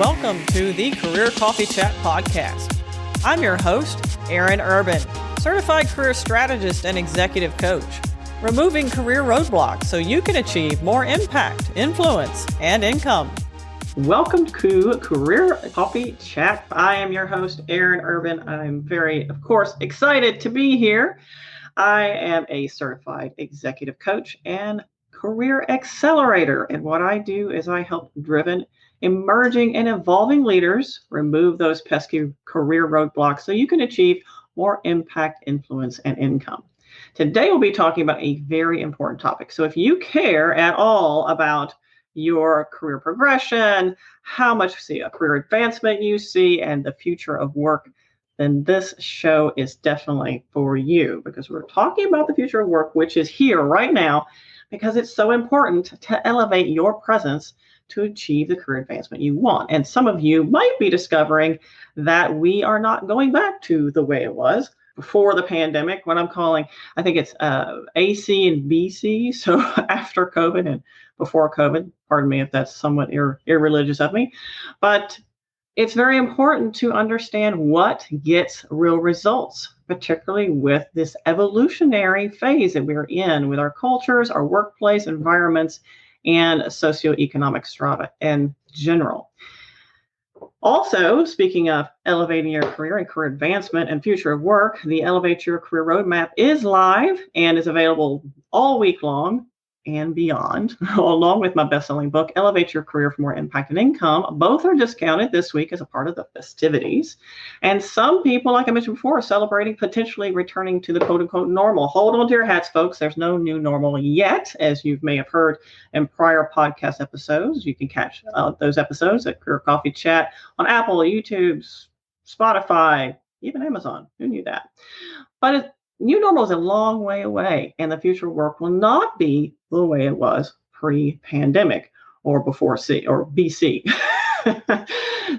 Welcome to the Career Coffee Chat podcast. I'm your host, Aaron Urban, certified career strategist and executive coach, removing career roadblocks so you can achieve more impact, influence, and income. Welcome to Career Coffee Chat. I am your host, Aaron Urban. I'm very, of course, excited to be here. I am a certified executive coach and career accelerator. And what I do is I help driven, emerging, and evolving leaders remove those pesky career roadblocks so you can achieve more impact, influence, and income. Today, we'll be talking about a very important topic. So if you care at all about your career progression, how much career advancement you see, and the future of work, then this show is definitely for you, because we're talking about the future of work, which is here right now, because it's so important to elevate your presence to achieve the career advancement you want. And some of you might be discovering that we are not going back to the way it was before the pandemic, what I'm calling, I think it's AC and BC, so after COVID and before COVID. Pardon me if that's somewhat irreligious of me, but it's very important to understand what gets real results, particularly with this evolutionary phase that we're in with our cultures, our workplace environments, and socioeconomic strata in general. Also, speaking of elevating your career and career advancement and future of work, the Elevate Your Career Roadmap is live and is available all week long and beyond, along with my best-selling book, Elevate Your Career for More Impact and Income. Both are discounted this week as a part of the festivities. And some people, like I mentioned before, are celebrating potentially returning to the quote-unquote normal. Hold on to your hats, folks. There's no new normal yet, as you may have heard in prior podcast episodes. You can catch those episodes at Career Coffee Chat on Apple, YouTube, Spotify, even Amazon. Who knew that? But new normal is a long way away, and the future of work will not be the way it was pre-pandemic or before BC.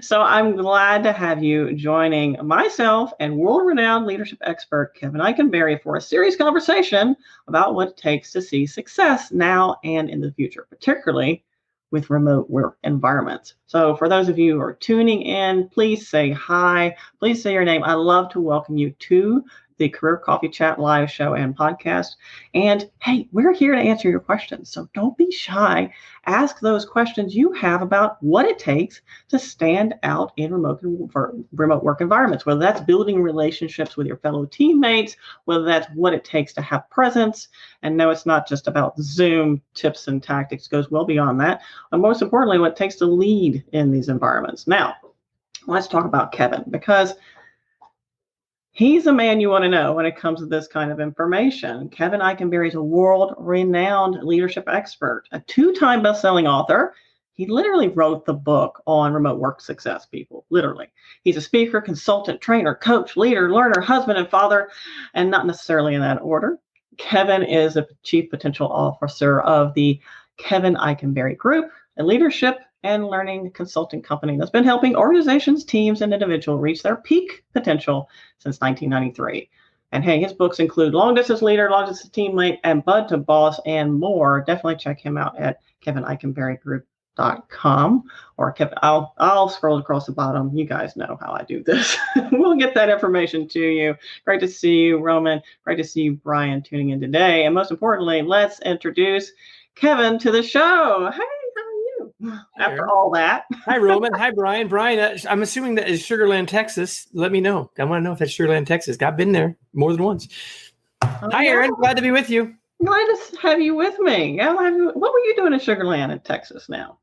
So I'm glad to have you joining myself and world-renowned leadership expert Kevin Eikenberry for a serious conversation about what it takes to see success now and in the future, particularly with remote work environments. So for those of you who are tuning in, please say hi. Please say your name. I love to welcome you to the Career Coffee Chat live show and podcast. And hey, we're here to answer your questions. So don't be shy. Ask those questions you have about what it takes to stand out in remote work environments, whether that's building relationships with your fellow teammates, whether that's what it takes to have presence. And no, it's not just about Zoom tips and tactics. It goes well beyond that. And most importantly, what it takes to lead in these environments. Now, let's talk about Kevin, because he's a man you want to know when it comes to this kind of information. Kevin Eikenberry is a world-renowned leadership expert, a two-time best-selling author. He literally wrote the book on remote work success, people, literally. He's a speaker, consultant, trainer, coach, leader, learner, husband, and father, and not necessarily in that order. Kevin is a chief potential officer of the Kevin Eikenberry Group, a leadership and learning consulting company that's been helping organizations, teams, and individuals reach their peak potential since 1993. And hey, his books include Long Distance Leader, Long Distance Teammate, and Bud to Boss, and more. Definitely check him out at kevineikenberrygroup.com, or Kevin. I'll scroll across the bottom. You guys know how I do this. We'll get that information to you. Great to see you, Roman. Great to see you, Brian, tuning in today. And most importantly, let's introduce Kevin to the show. Hey. After all that. Hi, Roman. Hi, Brian. Brian, I'm assuming that is Sugarland, Texas. Let me know. I want to know if that's Sugarland, Texas. I've been there more than once. Hi, Aaron. Glad to be with you. Glad to have you with me. What were you doing in Sugarland in Texas now?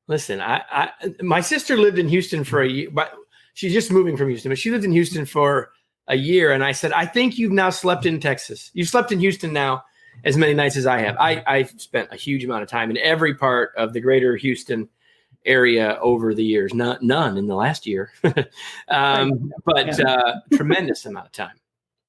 Listen, my sister lived in Houston for a year, but she's just moving from Houston, but she lived in Houston for a year. And I said, I think you've now slept in Texas. You've slept in Houston now as many nights as I have. I've spent a huge amount of time in every part of the greater Houston area over the years. None in the last year, but tremendous amount of time.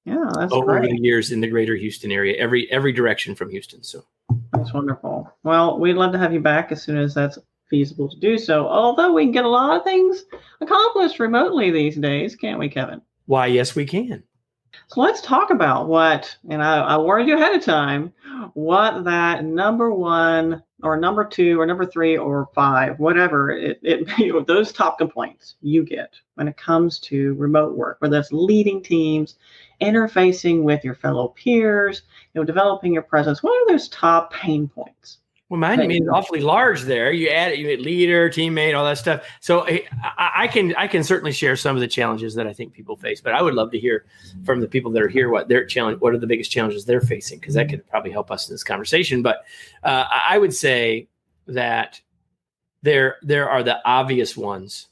Yeah, that's over great. The years in the greater Houston area, every direction from Houston. So that's wonderful. Well, we'd love to have you back as soon as that's feasible to do so. Although we can get a lot of things accomplished remotely these days, can't we, Kevin? Why, yes, we can. So let's talk about what, and I warned you ahead of time, what that number one or number two or number three or five, whatever those top complaints you get when it comes to remote work, whether that's leading teams, interfacing with your fellow peers, developing your presence. What are those top pain points? Well, mine, you mean awfully large there. You add leader, teammate, all that stuff. So I can certainly share some of the challenges that I think people face, but I would love to hear from the people that are here what are the biggest challenges they're facing, because that could probably help us in this conversation. But I would say that there are the obvious ones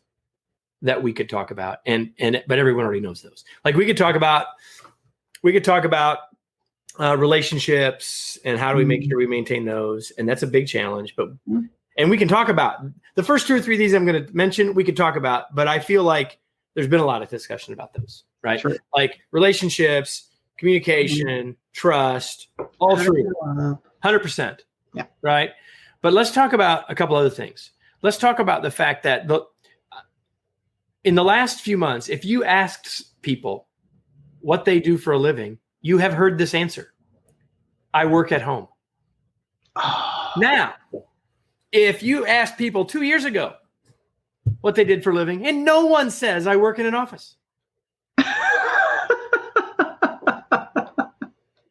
that we could talk about, but everyone already knows those. Like we could talk about relationships and how do we make sure we maintain those, and that's a big challenge. And we can talk about the first two or three of these I'm going to mention. We could talk about, but I feel like there's been a lot of discussion about those, right? Sure. Like relationships, communication, trust, all true, 100%. Yeah. Right. But let's talk about a couple other things. Let's talk about the fact that in the last few months, if you asked people what they do for a living, you have heard this answer. I work at home. Now, if you asked people 2 years ago what they did for a living, and no one says I work in an office.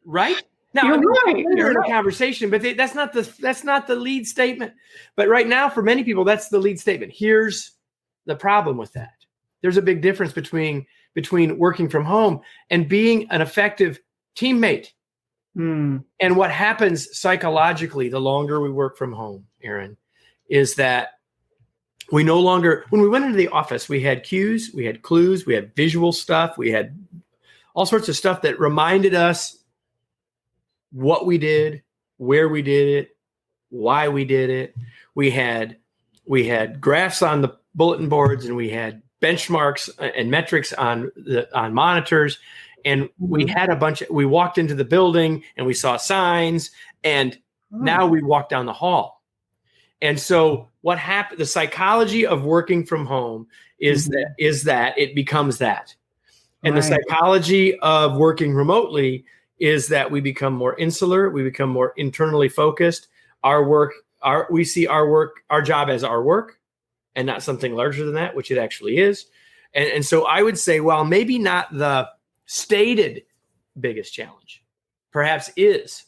Right? Now, you're in a conversation, but that's not the lead statement. But right now, for many people, that's the lead statement. Here's the problem with that. There's a big difference between working from home and being an effective teammate. And what happens psychologically the longer we work from home, Aaron, is that we no longer, when we went into the office, we had cues, we had clues, we had visual stuff, we had all sorts of stuff that reminded us what we did, where we did it, why we did it. We had graphs on the bulletin boards, and we had benchmarks and metrics on monitors. And we had we walked into the building and we saw signs, and now we walk down the hall. And so what happened, the psychology of working from home is that it becomes that. And the psychology of working remotely is that we become more insular, we become more internally focused. We see our job as our work and not something larger than that, which it actually is. And so I would say, well, maybe not the stated biggest challenge, perhaps is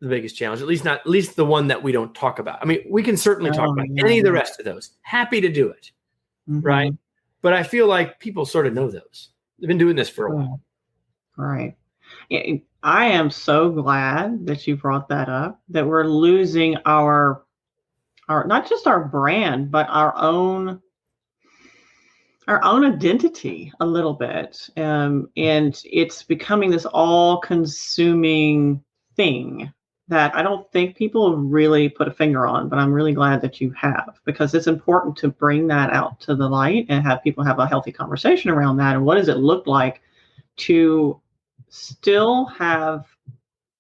the biggest challenge, at least the one that we don't talk about. I mean, we can certainly talk about any of the rest of those. Happy to do it. Right. But I feel like people sort of know those. They've been doing this for a while. Right. I am so glad that you brought that up, that we're losing our not just our brand, but our own identity a little bit. And it's becoming this all-consuming thing that I don't think people really put a finger on, but I'm really glad that you have, because it's important to bring that out to the light and have people have a healthy conversation around that. And what does it look like to still have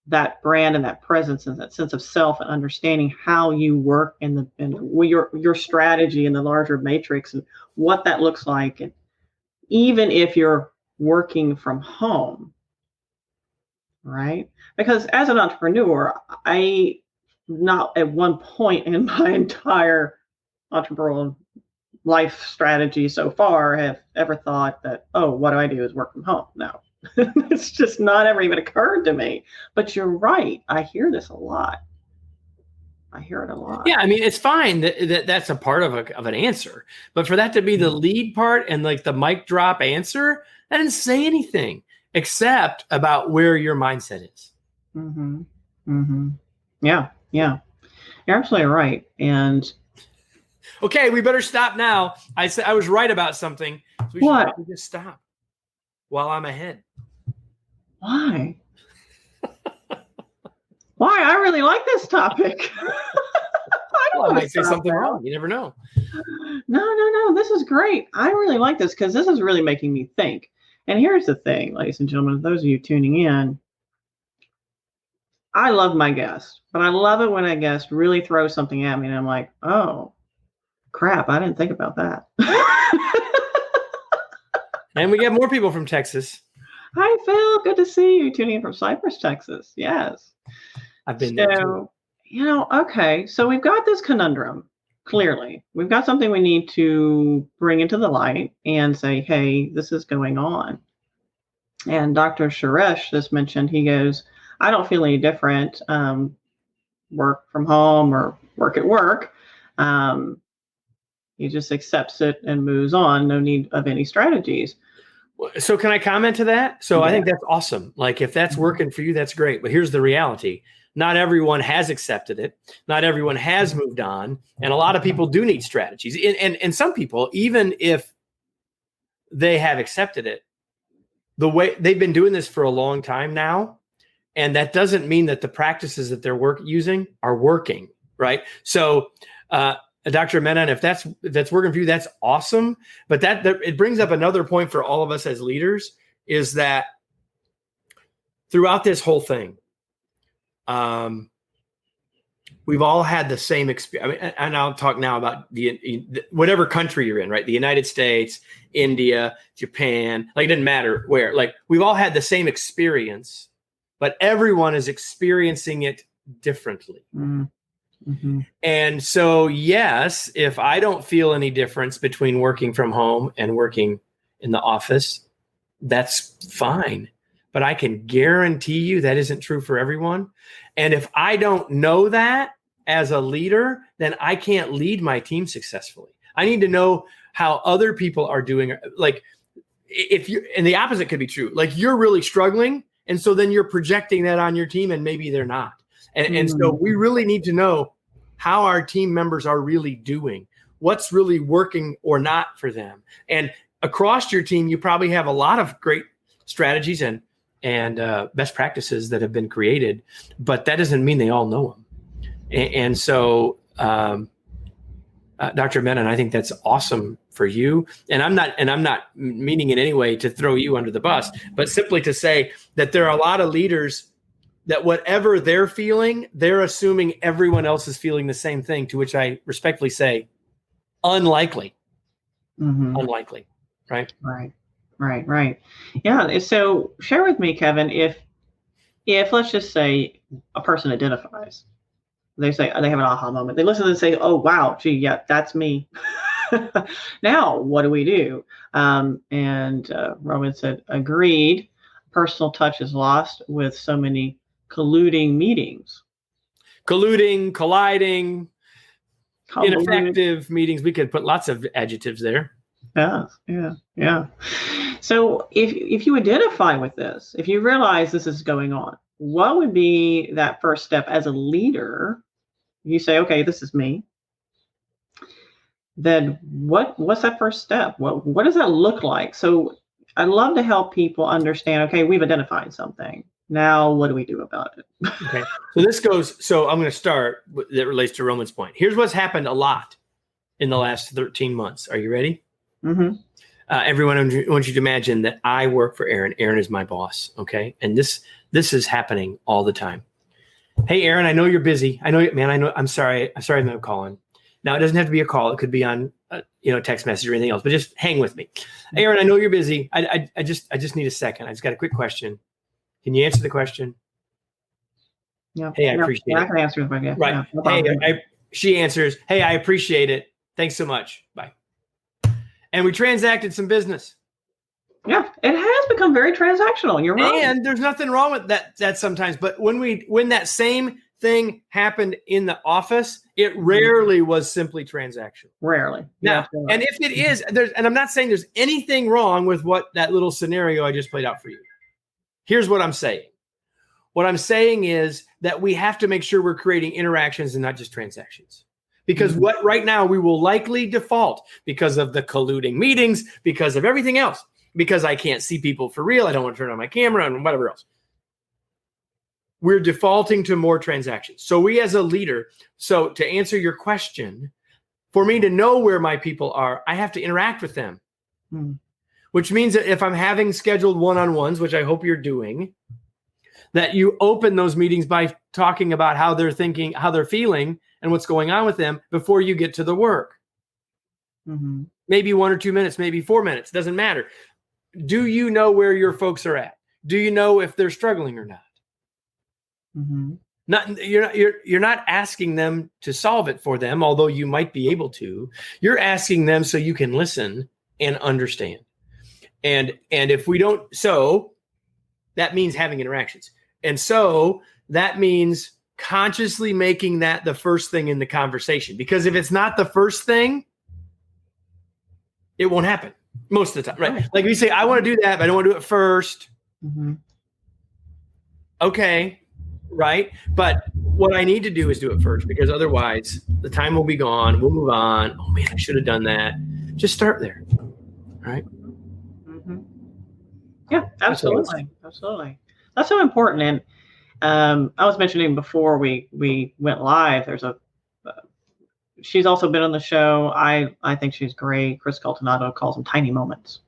that brand and that presence and that sense of self, and understanding how you work and your strategy in the larger matrix and what that looks like. And even if you're working from home, right? Because as an entrepreneur, I not at one point in my entire entrepreneurial life strategy so far have ever thought that, oh, what do I do is work from home. No. It's just not ever even occurred to me. But you're right. I hear this a lot. I hear it a lot. Yeah, I mean, it's fine that's a part of an answer. But for that to be the lead part and like the mic drop answer, that didn't say anything except about where your mindset is. Yeah. You're absolutely right. And okay, we better stop now. I said I was right about something. So we should probably just stop while I'm ahead. Why? Why? I really like this topic. I might say something wrong. You never know. No. This is great. I really like this because this is really making me think. And here's the thing, ladies and gentlemen, those of you tuning in, I love my guests, but I love it when a guest really throws something at me and I'm like, oh, crap, I didn't think about that. And we get more people from Texas. Hi, Phil. Good to see you. Tuning in from Cypress, Texas. Yes. I've been there too. So, okay. So we've got this conundrum. Clearly, we've got something we need to bring into the light and say, hey, this is going on. And Dr. Suresh just mentioned, he goes, I don't feel any different. Work from home or work at work. He just accepts it and moves on. No need of any strategies. So can I comment to that? So Yeah. I think that's awesome. Like if that's working for you, that's great. But here's the reality. Not everyone has accepted it. Not everyone has moved on. And a lot of people do need strategies. And some people, even if they have accepted it, the way they've been doing this for a long time now. And that doesn't mean that the practices that they're using are working, right? So Dr. Menon, if that's working for you, that's awesome. But that it brings up another point for all of us as leaders is that throughout this whole thing, we've all had the same experience. I mean, and I'll talk now about the whatever country you're in, right? The United States, India, Japan, like it doesn't matter where. Like we've all had the same experience, but everyone is experiencing it differently. Mm-hmm. And so, yes, if I don't feel any difference between working from home and working in the office, that's fine. But I can guarantee you that isn't true for everyone. And if I don't know that as a leader, then I can't lead my team successfully. I need to know how other people are doing. Like if you, and the opposite could be true. Like you're really struggling. And so then you're projecting that on your team and maybe they're not. And so we really need to know how our team members are really doing, what's really working or not for them. And across your team, you probably have a lot of great strategies and best practices that have been created, but that doesn't mean they all know them. And so, Dr. Menon, I think that's awesome for you. And I'm not meaning in any way to throw you under the bus, but simply to say that there are a lot of leaders that whatever they're feeling, they're assuming everyone else is feeling the same thing, to which I respectfully say, unlikely. Mm-hmm. Unlikely, right? Right. Yeah. So share with me, Kevin, if let's just say a person identifies, they say they have an aha moment. They listen and say, oh, wow, gee, yeah, that's me. Now, what do we do? And Roman said, agreed. Personal touch is lost with so many colluding meetings. Colluding, colliding, ineffective meetings. We could put lots of adjectives there. Yeah. So if you identify with this, if you realize this is going on, what would be that first step as a leader? You say, okay, this is me. Then what's that first step? What does that look like? So I love to help people understand, okay, we've identified something. Now, what do we do about it? Okay. So I'm going to start that relates to Roman's point. Here's what's happened a lot in the last 13 months. Are you ready? Mm-hmm. Everyone, I want you to imagine that I work for Aaron. Aaron is my boss. Okay. And this is happening all the time. Hey, Aaron, I know you're busy. I know, man, I know. I'm sorry I'm calling. Now, it doesn't have to be a call. It could be on, text message or anything else, but just hang with me. Hey, Aaron, I know you're busy. I just need a second. I just got a quick question. Can you answer the question? Yeah. Hey, I appreciate it. I can answer the question. Right. Yeah, no hey, she answers, hey, I appreciate it. Thanks so much. Bye. And we transacted some business. Yeah, it has become very transactional. You're right. And there's nothing wrong with that sometimes. But when that same thing happened in the office, it rarely was simply transactional. Rarely. Now, and if it is, and I'm not saying there's anything wrong with what that little scenario I just played out for you. Here's what I'm saying. What I'm saying is that we have to make sure we're creating interactions and not just transactions. Because what right now we will likely default because of the colluding meetings, because of everything else, because I can't see people for real. I don't want to turn on my camera and whatever else. We're defaulting to more transactions. So we as a leader, so to answer your question, for me to know where my people are, I have to interact with them. Which means that if I'm having scheduled one-on-ones, which I hope you're doing, that you open those meetings by talking about how they're thinking, how they're feeling, and what's going on with them before you get to the work. Maybe 1 or 2 minutes, maybe 4 minutes, doesn't matter. Do you know where your folks are at? Do you know if they're struggling or not? Mm-hmm. You're not asking them to solve it for them, although you might be able to. You're asking them so you can listen and understand. And if we don't, so that means having interactions. And so that means consciously making that the first thing in the conversation. Because if it's not the first thing, it won't happen most of the time, right? Like we say, I want to do that, but I don't want to do it first. Mm-hmm. Okay. Right. But what I need to do is do it first, because otherwise the time will be gone. We'll move on. Oh man, I should have done that. Just start there. Right. Mm-hmm. Yeah, absolutely. Absolutely. That's so important. And I was mentioning before we went live, she's also been on the show. I think she's great. Chris Caltinato calls them tiny moments,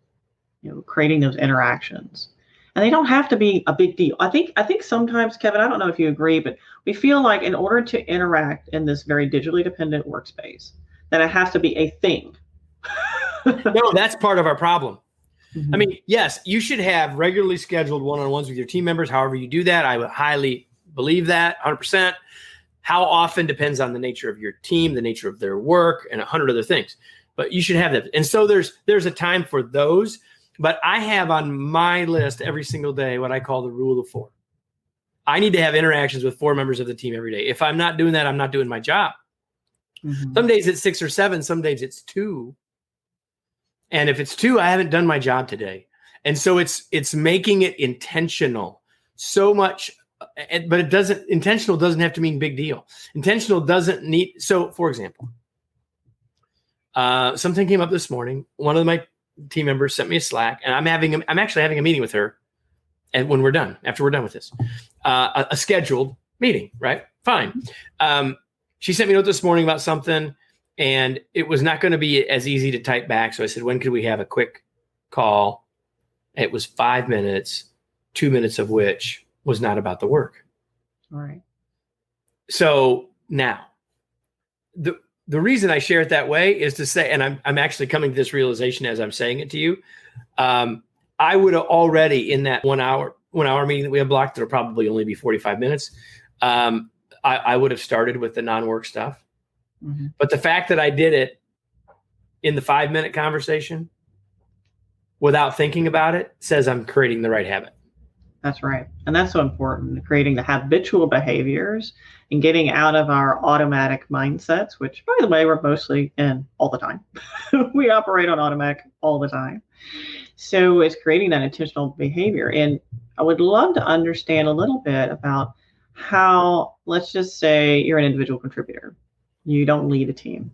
creating those interactions. And they don't have to be a big deal. I think sometimes, Kevin, I don't know if you agree, but we feel like in order to interact in this very digitally dependent workspace, that it has to be a thing. No, that's part of our problem. Mm-hmm. I mean, yes, you should have regularly scheduled one-on-ones with your team members. However you do that, I would highly believe that, 100%. How often depends on the nature of your team, the nature of their work, and 100 other things. But you should have that. And so there's a time for those. But I have on my list every single day what I call the rule of 4. I need to have interactions with 4 members of the team every day. If I'm not doing that, I'm not doing my job. Mm-hmm. Some days it's 6 or 7. Some days it's 2. And if it's 2, I haven't done my job today. And so it's making it intentional so much. But intentional doesn't have to mean big deal. Intentional doesn't need. So, for example, something came up this morning. One of my team members sent me a Slack, and I'm actually having a meeting with her. And after we're done with this, a scheduled meeting, right? Fine. She sent me a note this morning about something, and it was not going to be as easy to type back. So I said, when could we have a quick call? It was 5 minutes, 2 minutes of which was not about the work. All right. So now the reason I share it that way is to say, and I'm actually coming to this realization as I'm saying it to you. I would have already in that 1 hour meeting that we have blocked, that'll probably only be 45 minutes. I would have started with the non-work stuff. Mm-hmm. But the fact that I did it in the 5-minute conversation without thinking about it says I'm creating the right habit. That's right. And that's so important, creating the habitual behaviors and getting out of our automatic mindsets, which, by the way, we're mostly in all the time. We operate on automatic all the time. So it's creating that intentional behavior. And I would love to understand a little bit about how, let's just say you're an individual contributor. You don't lead a team.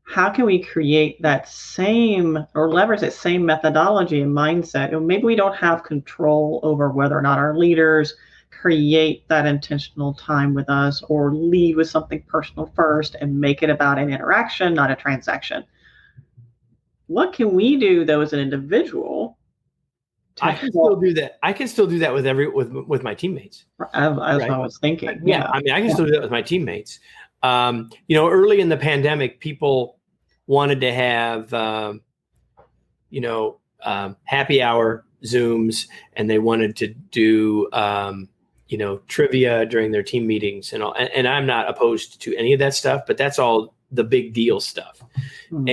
How can we create that same or leverage that same methodology and mindset? Maybe we don't have control over whether or not our leaders create that intentional time with us or lead with something personal first and make it about an interaction, not a transaction. What can we do, though, as an individual? I can still do that. I can still do that with my teammates. As right? I was thinking. Yeah. I mean, I can still do that with my teammates. Early in the pandemic, people wanted to have, happy hour Zooms, and they wanted to do, trivia during their team meetings and all. And I'm not opposed to any of that stuff, but that's all the big deal stuff. Mm-hmm.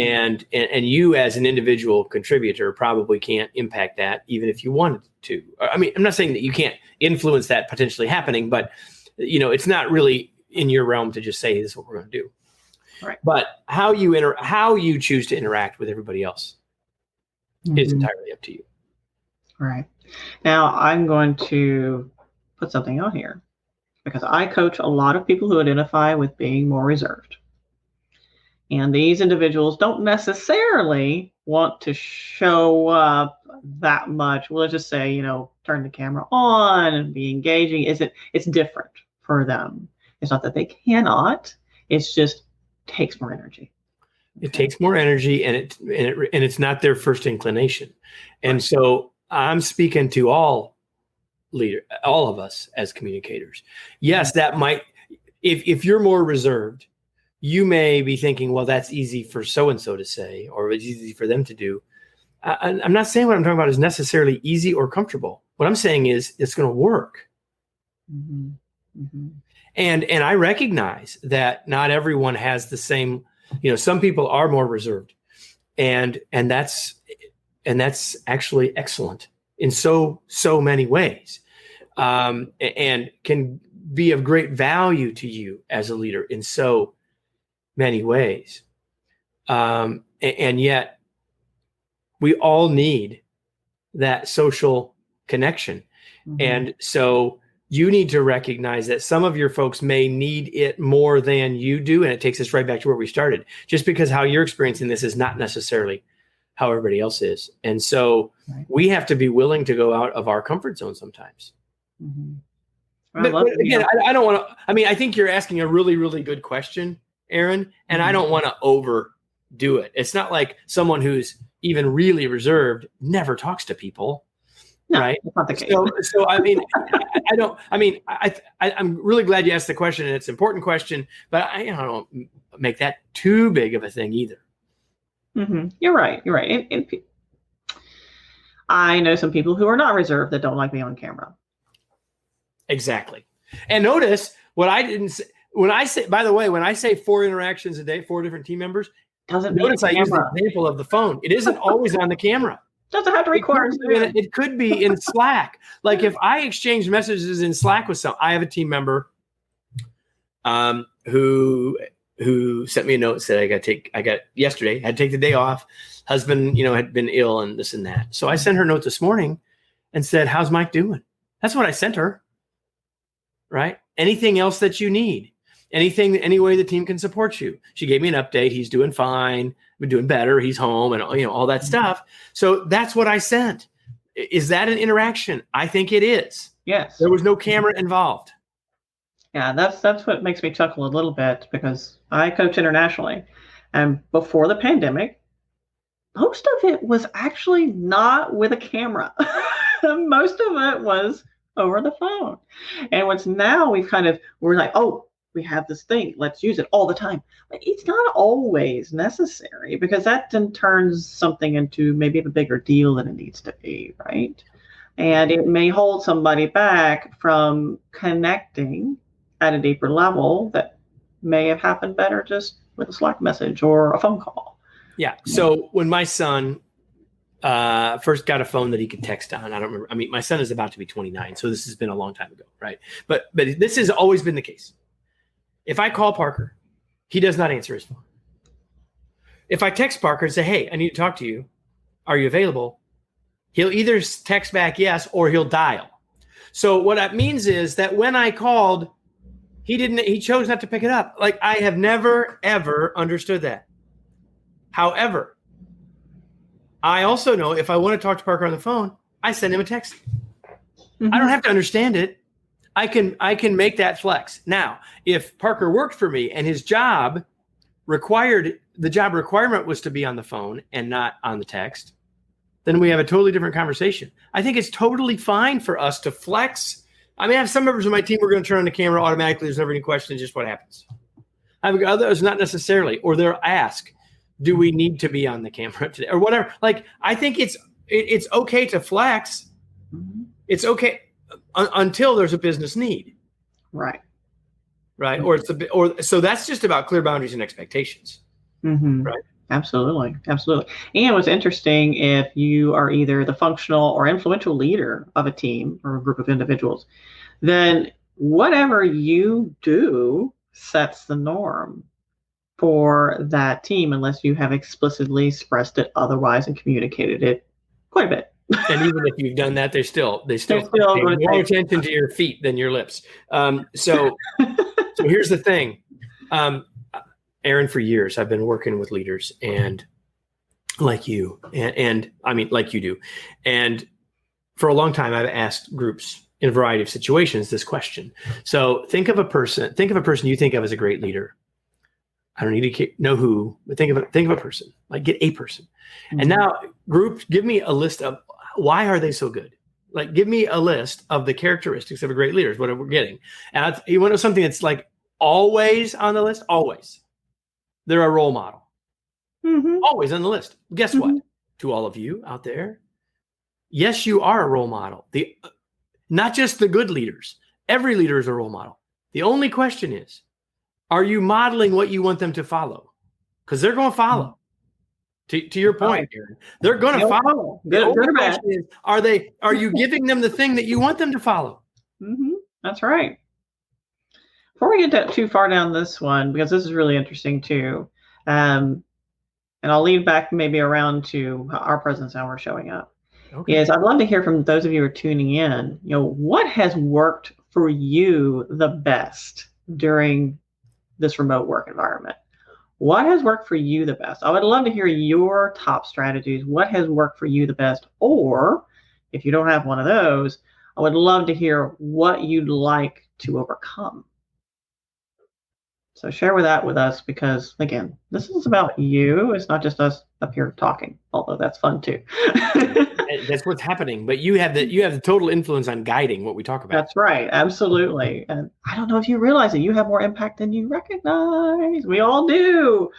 And you as an individual contributor probably can't impact that even if you wanted to. I mean, I'm not saying that you can't influence that potentially happening, but it's not really in your realm to just say, this is what we're going to do. Right. But how you choose to interact with everybody else is entirely up to you. Right. Now I'm going to put something on here because I coach a lot of people who identify with being more reserved. And these individuals don't necessarily want to show up that much. Well, let's just say, turn the camera on and be engaging. It's different for them. It's not that they cannot. It's just takes more energy. It takes more energy, and it's not their first inclination. And right. So I'm speaking to all of us as communicators. Yes, that might, if you're more reserved, you may be thinking, well, that's easy for so-and-so to say, or it's easy for them to do. I'm not saying what I'm talking about is necessarily easy or comfortable. What I'm saying is it's going to work. Mm-hmm. Mm-hmm. And I recognize that not everyone has the same, some people are more reserved, and that's actually excellent in so many ways, and can be of great value to you as a leader in so many ways. And yet we all need that social connection. Mm-hmm. And so you need to recognize that some of your folks may need it more than you do. And it takes us right back to where we started, just because how you're experiencing this is not necessarily how everybody else is. And so we have to be willing to go out of our comfort zone sometimes. Mm-hmm. But again, I don't want to, I think you're asking a really, really good question, Aaron, and I don't want to overdo it. It's not like someone who's even really reserved never talks to people. No, right. That's not the case. So I'm really glad you asked the question, and it's an important question, but I don't make that too big of a thing either. Mm-hmm. You're right. And I know some people who are not reserved that don't like me on camera. Exactly. And notice what I didn't say. When I say 4 interactions a day, 4 different team members, notice I use the example of the phone. It isn't always on the camera. Doesn't have to require it could be in Slack. Like if I exchange messages in Slack with I have a team member who sent me a note, said I got yesterday, had to take the day off. Husband, had been ill and this and that. So I sent her a note this morning and said, "How's Mike doing?" That's what I sent her. Right? Anything else that you need? Any way the team can support you? She gave me an update. He's doing fine. Been doing better. He's home and all that stuff. So that's what I sent. Is that an interaction? I think it is. Yes. There was no camera involved. Yeah, that's what makes me chuckle a little bit, because I coach internationally, and before the pandemic, most of it was actually not with a camera. Most of it was over the phone. And what's now we're like, oh, we have this thing, let's use it all the time. But it's not always necessary, because that then turns something into maybe a bigger deal than it needs to be, right? And it may hold somebody back from connecting at a deeper level that may have happened better just with a Slack message or a phone call. Yeah. So when my son first got a phone that he could text on, I don't remember. My son is about to be 29, so this has been a long time ago, right? But this has always been the case. If I call Parker, he does not answer his phone. If I text Parker and say, "Hey, I need to talk to you. Are you available?" He'll either text back yes, or he'll dial. So what that means is that when I called, he chose not to pick it up. Like, I have never, ever understood that. However, I also know if I want to talk to Parker on the phone, I send him a text. Mm-hmm. I don't have to understand it. I can make that flex. Now, if Parker worked for me and his job requirement was to be on the phone and not on the text, then we have a totally different conversation. I think it's totally fine for us to flex. I have some members of my team who are going to turn on the camera automatically. There's never any question. It's just what happens. I have others not necessarily, or they'll ask, "Do we need to be on the camera today?" or whatever. Like, I think it's okay to flex. Mm-hmm. It's okay until there's a business need. Right. Right. Mm-hmm. So that's just about clear boundaries and expectations. Mm-hmm. Right. Absolutely. And what's interesting, if you are either the functional or influential leader of a team or a group of individuals, then whatever you do sets the norm for that team, unless you have explicitly expressed it otherwise and communicated it quite a bit. And even if you've done that, they still pay more attention to your feet than your lips. So here's the thing. Aaron, for years, I've been working with leaders, and like you, and like you do. And for a long time, I've asked groups in a variety of situations this question. So think of a person you think of as a great leader. I don't need to know who, but think of a person, like get a person. Mm-hmm. And now, group, give me a list of why are they so good? Like, give me a list of the characteristics of a great leader is what we're getting. And you want to know something that's like always on the list? Always. They're a role model. Mm-hmm. Always on the list. Guess what? To all of you out there, yes, you are a role model. Not just the good leaders. Every leader is a role model. The only question is, are you modeling what you want them to follow? Because they're going to follow. To your point, Aaron, they're going to follow. The only question is, are you giving them the thing that you want them to follow? Mm-hmm. That's right. Before we get too far down this one, because this is really interesting too, and I'll lead back maybe around to our presence, how we're showing up. Okay. Is I'd love to hear from those of you who are tuning in. What has worked for you the best during this remote work environment? What has worked for you the best? I would love to hear your top strategies. What has worked for you the best? Or if you don't have one of those, I would love to hear what you'd like to overcome. So share that with us, because again, this is about you. It's not just us up here talking, although that's fun too. That's what's happening. But you have the total influence on guiding what we talk about. That's right. Absolutely. And I don't know if you realize that you have more impact than you recognize. We all do.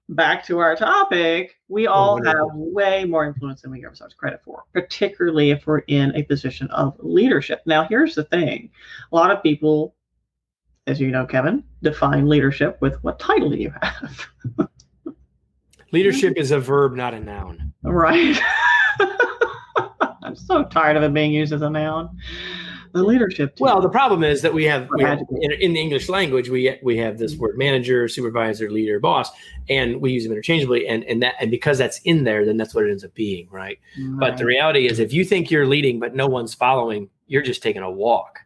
Back to our topic, we all have way more influence than we give ourselves credit for, particularly if we're in a position of leadership. Now, here's the thing. A lot of people, as you know, Kevin, define leadership with what title do you have? Leadership is a verb, not a noun. Right. I'm so tired of it being used as a noun. The leadership team. Well, the problem is that we have in the English language, we have this word manager, supervisor, leader, boss, and we use them interchangeably. And because that's in there, then that's what it ends up being, right? But the reality is, if you think you're leading but no one's following, you're just taking a walk.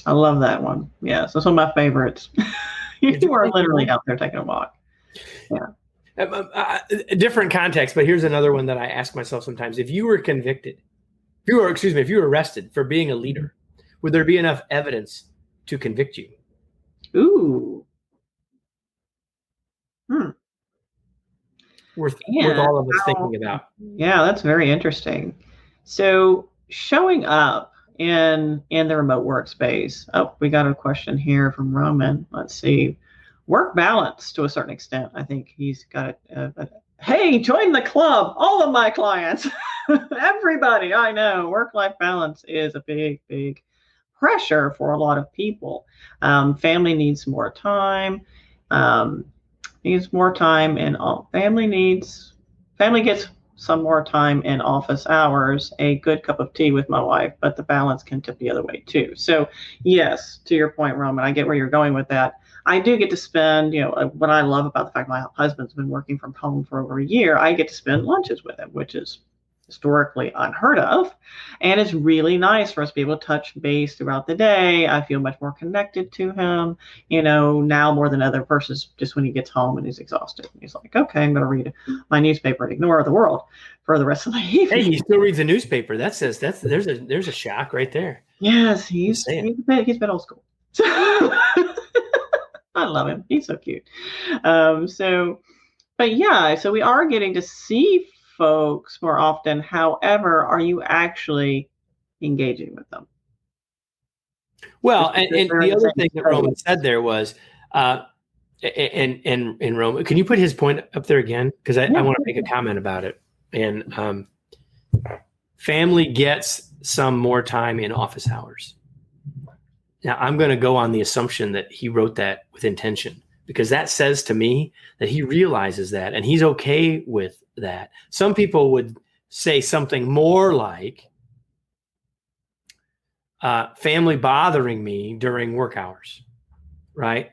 I love that one. Yes, that's one of my favorites. You are literally out there taking a walk. Yeah. Different context, but here's another one that I ask myself sometimes. If you were convicted, if you were arrested for being a leader, would there be enough evidence to convict you? Ooh. Worth all of us thinking about. Yeah, that's very interesting. So showing up in the remote workspace. Oh, we got a question here from Roman. Let's see. Work balance to a certain extent. I think he's got it. Hey, join the club. All of my clients. Everybody, I know. Work-life balance is a big, big pressure for a lot of people. Family needs more time. Needs more time, and family gets some more time in office hours, a good cup of tea with my wife, but the balance can tip the other way too. So yes, to your point, Roman, I get where you're going with that. I do get to spend, what I love about the fact my husband's been working from home for over a year, I get to spend lunches with him, which is historically unheard of. And it's really nice for us to be able to touch base throughout the day. I feel much more connected to him, now more than other persons, just when he gets home and he's exhausted. He's like, okay, I'm going to read my newspaper and ignore the world for the rest of the evening. Hey, he still reads the newspaper. There's a shock right there. Yes, he's been old school. I love him. He's so cute. So we are getting to see folks more often. However, are you actually engaging with them? Well, and the other thing that Roman said there was, and Roman, can you put his point up there again? Because I want to make a comment about it. And family gets some more time in office hours. Now, I'm going to go on the assumption that he wrote that with intention, because that says to me that he realizes that and he's okay with that. Some people would say something more like, family bothering me during work hours, right?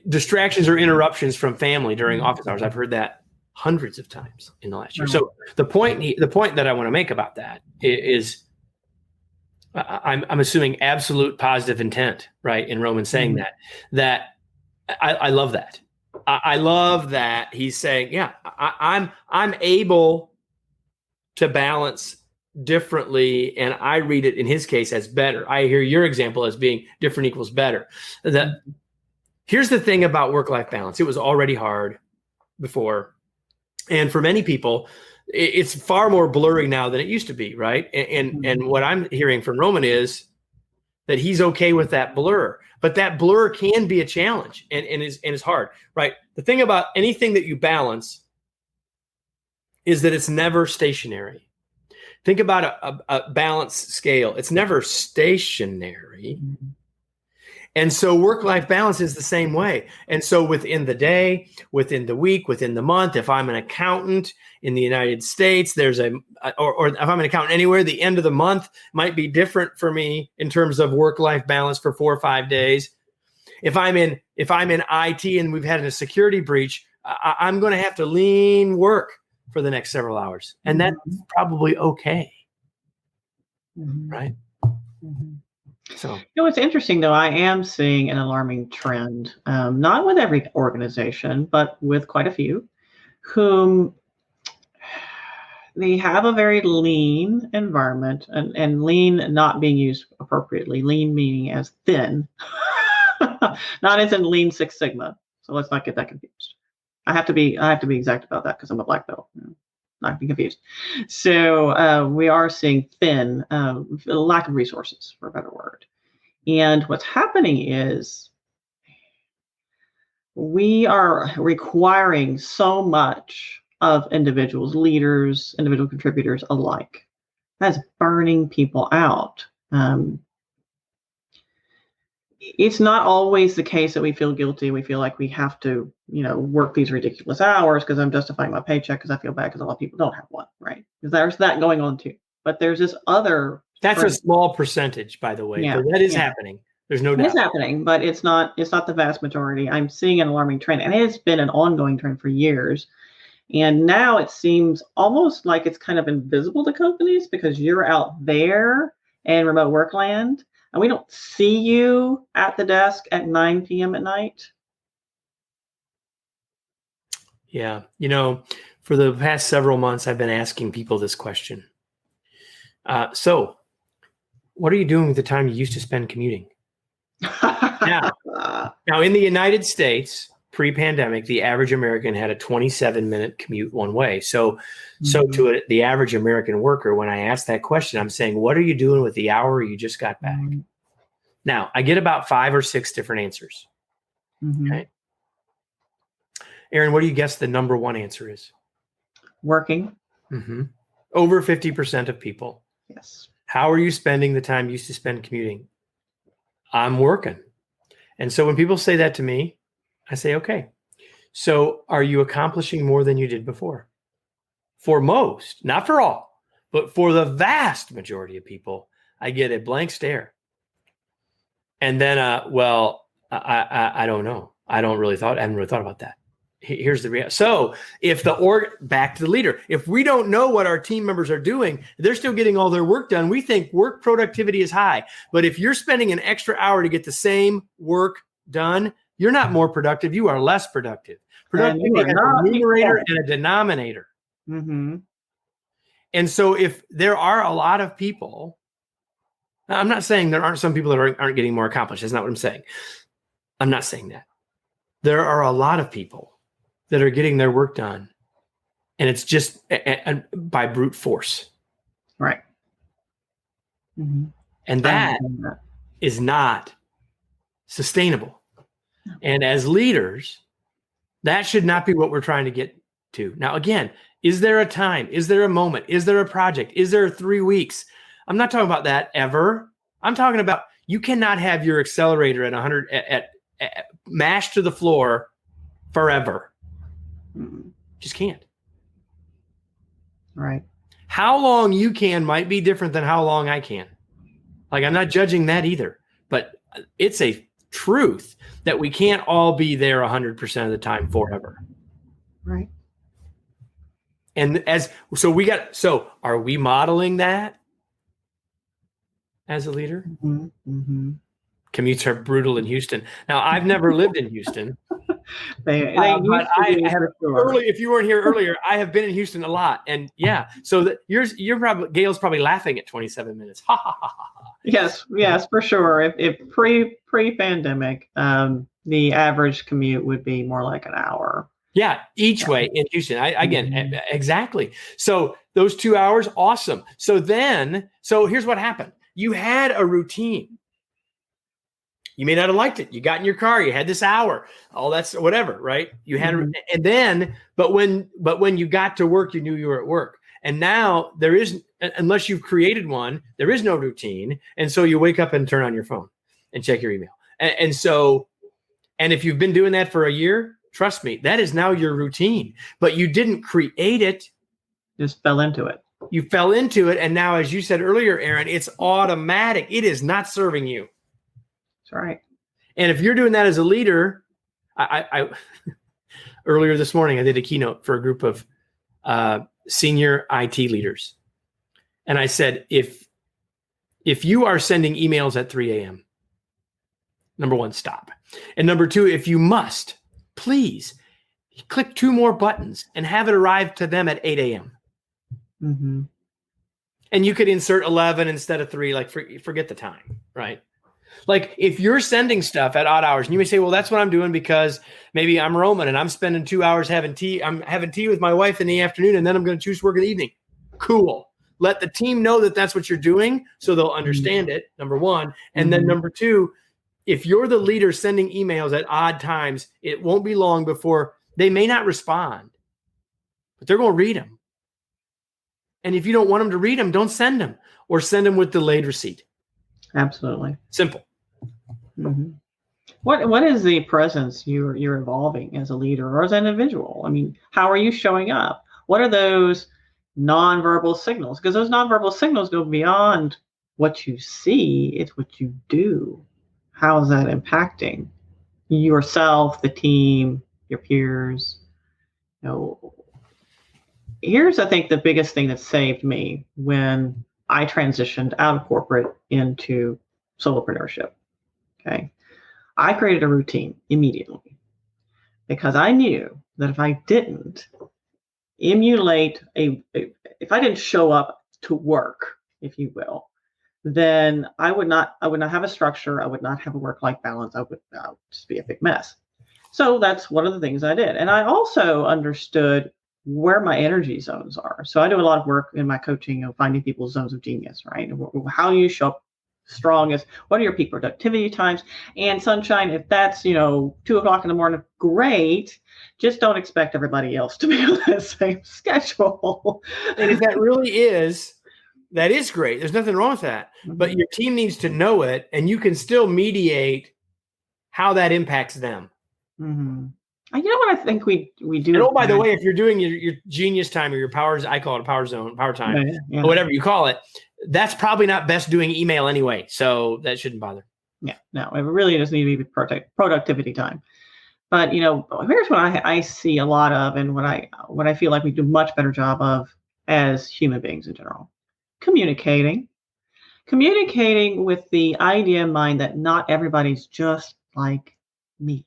Distractions or interruptions from family during office hours. I've heard that hundreds of times in the last year. So the point that I want to make about that is, I'm assuming absolute positive intent, right? In Roman saying that I love that. I love that he's saying, yeah, I'm able to balance differently, and I read it in his case as better. I hear your example as being different equals better. That here's the thing about work-life balance. It was already hard before, and for many people, it's far more blurry now than it used to be, right? And what I'm hearing from Roman is that he's okay with that blur, but that blur can be a challenge and is hard, right? The thing about anything that you balance is that it's never stationary. Think about a balance scale. It's never stationary. Mm-hmm. And so work-life balance is the same way. And so within the day, within the week, within the month, if I'm an accountant in the United States, or if I'm an accountant anywhere, the end of the month might be different for me in terms of work-life balance for 4 or 5 days. If I'm in IT and we've had a security breach, I'm going to have to lean work for the next several hours. And that's probably okay. Mm-hmm. Right? Mm-hmm. So, It's interesting, though. I am seeing an alarming trend, not with every organization, but with quite a few, whom they have a very lean environment, and lean not being used appropriately. Lean meaning as thin, not as in Lean Six Sigma. So let's not get that confused. I have to be exact about that because I'm a black belt. Not be confused. So we are seeing thin, lack of resources, for a better word. And what's happening is we are requiring so much of individuals, leaders, individual contributors alike. That's burning people out. It's not always the case that we feel guilty. We feel like we have to, work these ridiculous hours because I'm justifying my paycheck because I feel bad because a lot of people don't have one, right? Because there's that going on too. But there's this other. That's a small percentage, by the way. Yeah, but that is happening. There's no doubt. It's happening, but it's not the vast majority. I'm seeing an alarming trend, and it's been an ongoing trend for years. And now it seems almost like it's kind of invisible to companies because you're out there in remote work land, and we don't see you at the desk at 9 p.m. at night. Yeah. For the past several months, I've been asking people this question. So what are you doing with the time you used to spend commuting? Now, in the United States, pre-pandemic, the average American had a 27-minute commute one way. So to the average American worker, when I ask that question, I'm saying, what are you doing with the hour you just got back? Mm-hmm. Now, I get about 5 or 6 different answers. Mm-hmm. Okay. Aaron, what do you guess the number one answer is? Working. Mm-hmm. Over 50% of people. Yes. How are you spending the time you used to spend commuting? I'm working. And so when people say that to me, I say, okay, so are you accomplishing more than you did before? For most, not for all, but for the vast majority of people, I get a blank stare. And then, I don't know. I haven't really thought about that. Here's the reality. So if back to the leader, if we don't know what our team members are doing, they're still getting all their work done. We think work productivity is high. But if you're spending an extra hour to get the same work done, you're not more productive. You are less productive. Productivity has a numerator and a denominator. Mm-hmm. And so if there are a lot of people, I'm not saying there aren't some people that aren't getting more accomplished. That's not what I'm saying. I'm not saying that. There are a lot of people that are getting their work done, and it's just by brute force. Right. Mm-hmm. And that is not sustainable. No. And as leaders, that should not be what we're trying to get to. Now, again, is there a time? Is there a moment? Is there a project? Is there 3 weeks? I'm not talking about that ever. I'm talking about you cannot have your accelerator at 100 at mashed to the floor forever. Just can't. Right. How long you can might be different than how long I can. Like, I'm not judging that either, but it's a truth that we can't all be there 100% of the time forever. Right. And so are we modeling that as a leader? Mm-hmm. Mm-hmm. Commutes are brutal in Houston. Now, I've never lived in Houston. If you weren't here earlier, I have been in Houston a lot, and yeah. So you're probably Gail's probably laughing at 27 minutes. Ha ha ha ha. Yes, for sure. If pre-pandemic, the average commute would be more like an hour. Yeah, each way in Houston. Exactly. So those 2 hours, awesome. So here's what happened. You had a routine. You may not have liked it. You got in your car. You had this hour. All that's whatever, right? You had, and then, but when you got to work, you knew you were at work. And now there is, unless you've created one, there is no routine. And so you wake up and turn on your phone and check your email. And if you've been doing that for a year, trust me, that is now your routine, but you didn't create it. Just fell into it. You fell into it. And now, as you said earlier, Aaron, it's automatic. It is not serving you. That's right. And if you're doing that as a leader, I earlier this morning, I did a keynote for a group of senior IT leaders. And I said, if you are sending emails at 3 a.m., number one, stop. And number two, if you must, please click 2 more buttons and have it arrive to them at 8 a.m. Mm-hmm. And you could insert 11 instead of 3, like forget the time, right? Like if you're sending stuff at odd hours, and you may say, well, that's what I'm doing because maybe I'm Roman and I'm spending 2 hours having tea. I'm having tea with my wife in the afternoon, and then I'm going to choose to work in the evening. Cool. Let the team know that that's what you're doing so they'll understand it, number one. And then number two, if you're the leader sending emails at odd times, it won't be long before they may not respond, but they're going to read them. And if you don't want them to read them, don't send them, or send them with delayed receipt. Absolutely. Simple. Mm-hmm. What is the presence you're evolving as a leader or as an individual? I mean, how are you showing up? What are those nonverbal signals? Because those nonverbal signals go beyond what you see. It's what you do. How is that impacting yourself, the team, your peers? Here's, I think, the biggest thing that saved me when I transitioned out of corporate into solopreneurship. Okay. I created a routine immediately because I knew that if I didn't emulate if I didn't show up to work, if you will, then I would not have a structure. I would not have a work-life balance. I would just be a big mess. So that's one of the things I did. And I also understood where my energy zones are. So I do a lot of work in my coaching of finding people's zones of genius, right? How you show up strongest, what are your peak productivity times? And sunshine, if that's, 2:00 in the morning, great. Just don't expect everybody else to be on that same schedule. And if that really is, that is great. There's nothing wrong with that. Mm-hmm. But your team needs to know it, and you can still mediate how that impacts them. Mm-hmm. You know what I think we do? And by the way, if you're doing your genius time or your powers, I call it a power zone, power time, or whatever you call it, that's probably not best doing email anyway. So that shouldn't bother. Yeah, no, it really does need to be productivity time. But here's what I see a lot of, and what I feel like we do a much better job of as human beings in general. Communicating with the idea in mind that not everybody's just like me.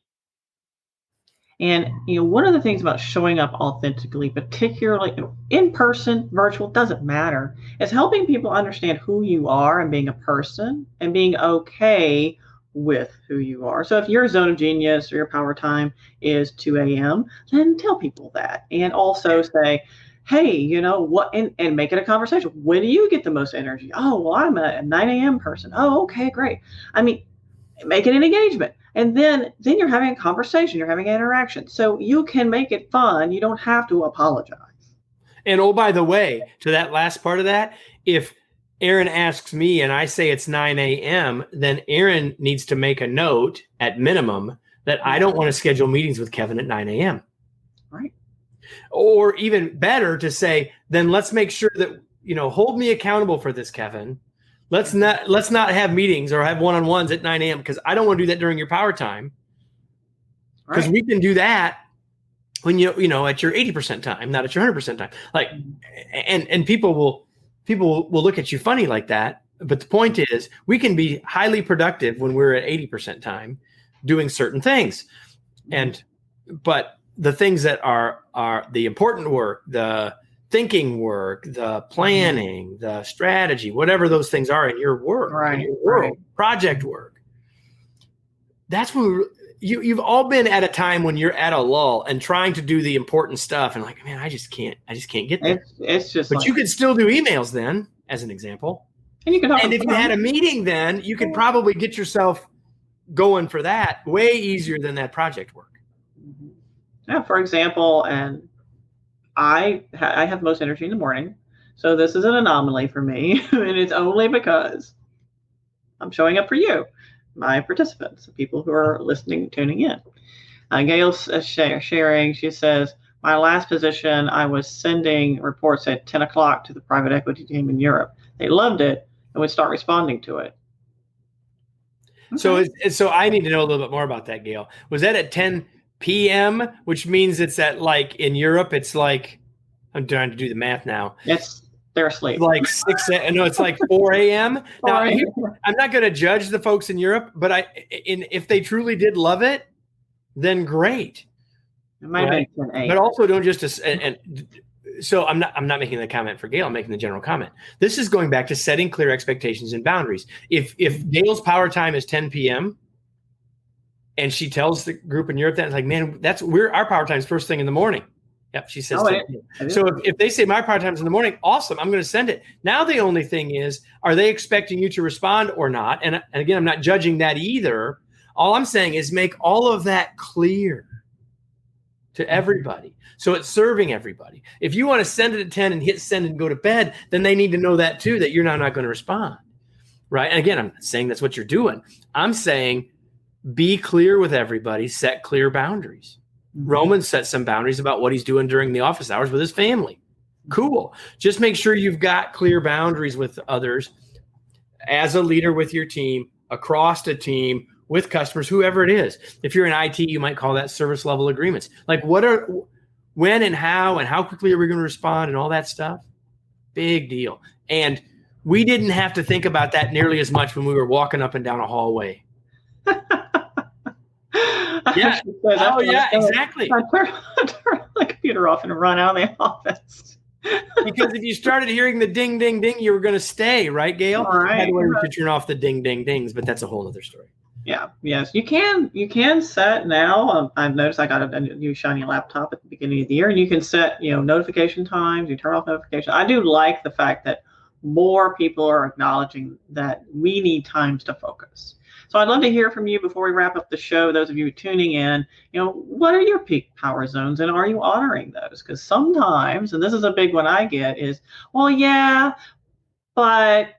And one of the things about showing up authentically, particularly in person, virtual, doesn't matter, is helping people understand who you are and being a person and being okay with who you are. So if your zone of genius or your power time is 2 a.m., then tell people that. And also say, hey, what, and make it a conversation. When do you get the most energy? Oh, well, I'm a 9 a.m. person. Oh, okay, great. I mean, make it an engagement. And then you're having a conversation, you're having an interaction. So you can make it fun. You don't have to apologize. And oh, by the way, to that last part of that, if Aaron asks me and I say it's 9 a.m., then Aaron needs to make a note at minimum that I don't want to schedule meetings with Kevin at 9 a.m. Right. Or even better to say, then let's make sure that, hold me accountable for this, Kevin. Let's not have meetings or have one-on-ones at 9 a.m. because I don't want to do that during your power time. Because we can do that when at your 80% time, not at your 100% time. Like, and people will look at you funny like that. But the point is, we can be highly productive when we're at 80% time doing certain things. But the things that are the important work, the thinking work, the planning, the strategy, whatever those things are in your work, in your world, project work. That's when you've all been at a time when you're at a lull and trying to do the important stuff and like, man, I just can't get there. It's just, but you could still do emails then, as an example. And you can and if you had a meeting, then you could probably get yourself going for that way easier than that project work. Yeah, for example, and I have most energy in the morning. So this is an anomaly for me, and it's only because I'm showing up for you, my participants, the people who are listening, tuning in. Gail's sharing, she says, my last position, I was sending reports at 10 o'clock to the private equity team in Europe. They loved it and would start responding to it. Okay. So I need to know a little bit more about that, Gail. Was that at 10 p.m., which means it's at like in Europe, it's like, I'm trying to do the math now. They're asleep. Like 6 a.m. No, it's like 4 a.m. Now, I'm not going to judge the folks in Europe, but if they truly did love it, then great. It might have been 10 but also don't just so I'm not making the comment for Gail. I'm making the general comment. This is going back to setting clear expectations and boundaries. If Gail's power time is 10 p.m. and she tells the group in Europe that, it's like, man, our power time is first thing in the morning. Yep, she says. So if they say my power time is in the morning, awesome, I'm going to send it. Now the only thing is, are they expecting you to respond or not? And again, I'm not judging that either. All I'm saying is make all of that clear to everybody. So it's serving everybody. If you want to send it at 10 and hit send and go to bed, then they need to know that too, that you're not going to respond. Right. And again, I'm not saying that's what you're doing. I'm saying be clear with everybody, set clear boundaries. Mm-hmm. Roman set some boundaries about what he's doing during the office hours with his family. Cool. Just make sure you've got clear boundaries with others as a leader with your team, across the team, with customers, whoever it is. If you're in IT, you might call that service level agreements. Like when and how quickly are we going to respond and all that stuff? Big deal. And we didn't have to think about that nearly as much when we were walking up and down a hallway. Yeah. Oh, yeah, exactly. I turn the computer off and run out of the office. Because if you started hearing the ding, ding, ding, you were going to stay, right, Gail? All right. By the way, we could turn off the ding, ding, dings, but that's a whole other story. Yeah. Yes. You can set now. I've noticed I got a new shiny laptop at the beginning of the year, and you can set, notification times. You turn off notifications. I do like the fact that more people are acknowledging that we need times to focus. So I'd love to hear from you before we wrap up the show. Those of you tuning in, what are your peak power zones, and are you honoring those? Because sometimes, and this is a big one I get, is, well, yeah, but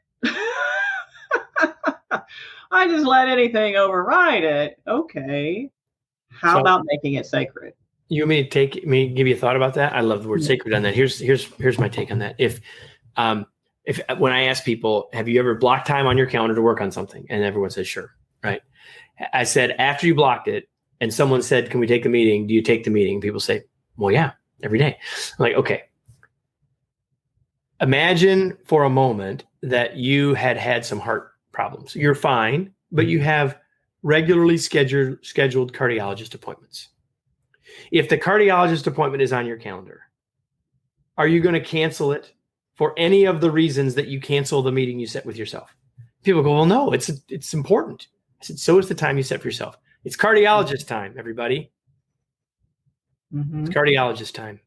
I just let anything override it. Okay. How about making it sacred? You want me to give you a thought about that? I love the word sacred on that. Here's my take on that. If when I ask people, have you ever blocked time on your calendar to work on something? And everyone says, sure. Right. I said, after you blocked it and someone said, can we take the meeting? Do you take the meeting? People say, well, yeah, every day. I'm like, okay. Imagine for a moment that you had some heart problems. You're fine, but you have regularly scheduled cardiologist appointments. If the cardiologist appointment is on your calendar, are you going to cancel it for any of the reasons that you cancel the meeting you set with yourself? People go, well, no, it's important. I said, so is the time you set for yourself. It's cardiologist time, everybody. Mm-hmm. It's cardiologist time.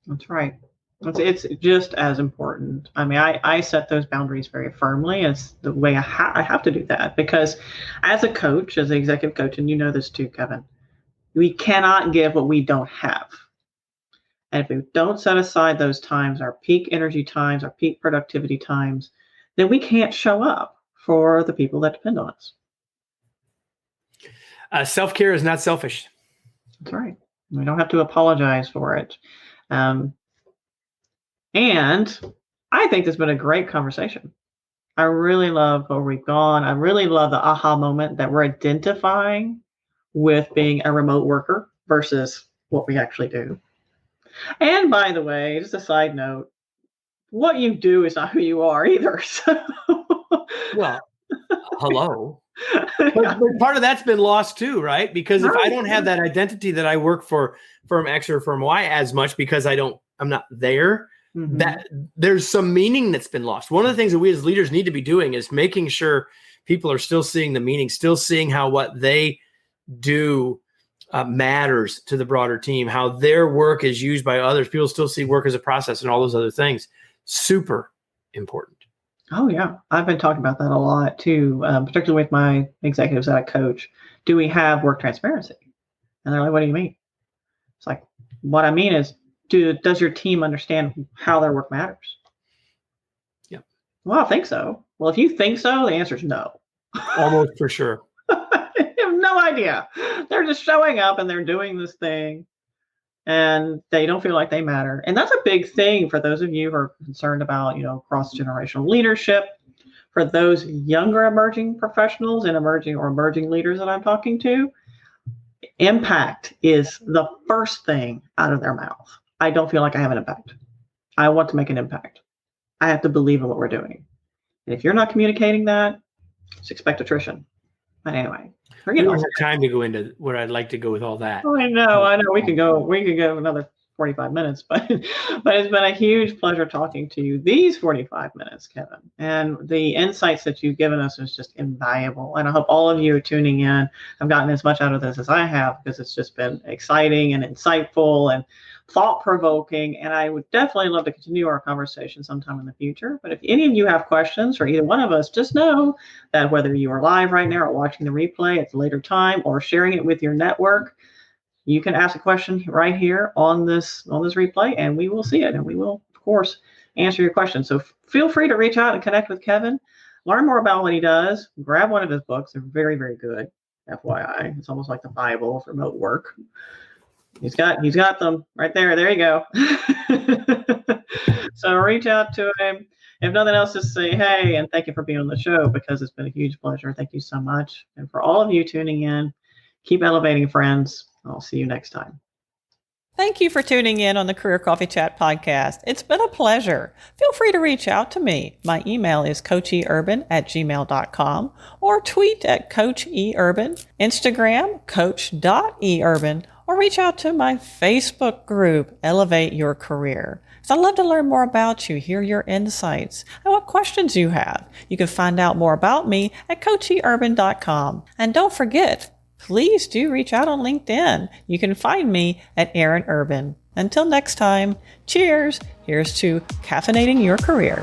That's right. It's just as important. I mean, I set those boundaries very firmly. It's the way I have to do that, because as a coach, as an executive coach, and you know this too, Kevin, we cannot give what we don't have. And if we don't set aside those times, our peak energy times, our peak productivity times, then we can't show up for the people that depend on us. Self-care is not selfish. That's right. We don't have to apologize for it. And I think this has been a great conversation. I really love where we've gone. I really love the aha moment that we're identifying with being a remote worker versus what we actually do. And by the way, just a side note, what you do is not who you are either. So. Well, hello. But part of that's been lost too, right? Because if I don't have that identity that I work for firm X or firm Y as much because I'm not there, mm-hmm. that there's some meaning that's been lost. One of the things that we as leaders need to be doing is making sure people are still seeing the meaning, still seeing how what they do matters to the broader team, how their work is used by others. People still see work as a process and all those other things. Super important. Oh, yeah. I've been talking about that a lot, too, particularly with my executives that I coach. Do we have work transparency? And they're like, what do you mean? It's like, what I mean is, does your team understand how their work matters? Well, I think so. Well, if you think so, the answer is no. Almost for sure. I have no idea. They're just showing up and they're doing this thing and they don't feel like they matter. And that's a big thing for those of you who are concerned about, cross-generational leadership. For those younger emerging professionals and emerging leaders that I'm talking to, impact is the first thing out of their mouth. I don't feel like I have an impact. I want to make an impact. I have to believe in what we're doing. And if you're not communicating that, just expect attrition. But anyway, we don't have time to go into what I'd like to go with all that. Oh, I know. We could go another 45 minutes, but it's been a huge pleasure talking to you these 45 minutes, Kevin. And the insights that you've given us is just invaluable. And I hope all of you tuning in have gotten as much out of this as I have, because it's just been exciting and insightful and thought-provoking. And I would definitely love to continue our conversation sometime in the future. But if any of you have questions for either one of us, just know that whether you are live right now or watching the replay at a later time or sharing it with your network, you can ask a question right here on this replay, and we will see it, and we will, of course, answer your questions. So feel free to reach out and connect with Kevin, learn more about what he does, grab one of his books. They're very, very good. FYI, it's almost like the Bible of remote work. He's got them right there. There you go. So reach out to him. If nothing else, just say hey and thank you for being on the show, because it's been a huge pleasure. Thank you so much. And for all of you tuning in, keep elevating, friends. I'll see you next time. Thank you for tuning in on the Career Coffee Chat podcast. It's been a pleasure. Feel free to reach out to me. My email is coacheurban@gmail.com or tweet at coacheurban, Instagram coach.eurban, or reach out to my Facebook group, Elevate Your Career. I'd love to learn more about you, hear your insights, and what questions you have. You can find out more about me at coacheurban.com. And don't forget, please do reach out on LinkedIn. You can find me at Erin Urban. Until next time, cheers. Here's to caffeinating your career.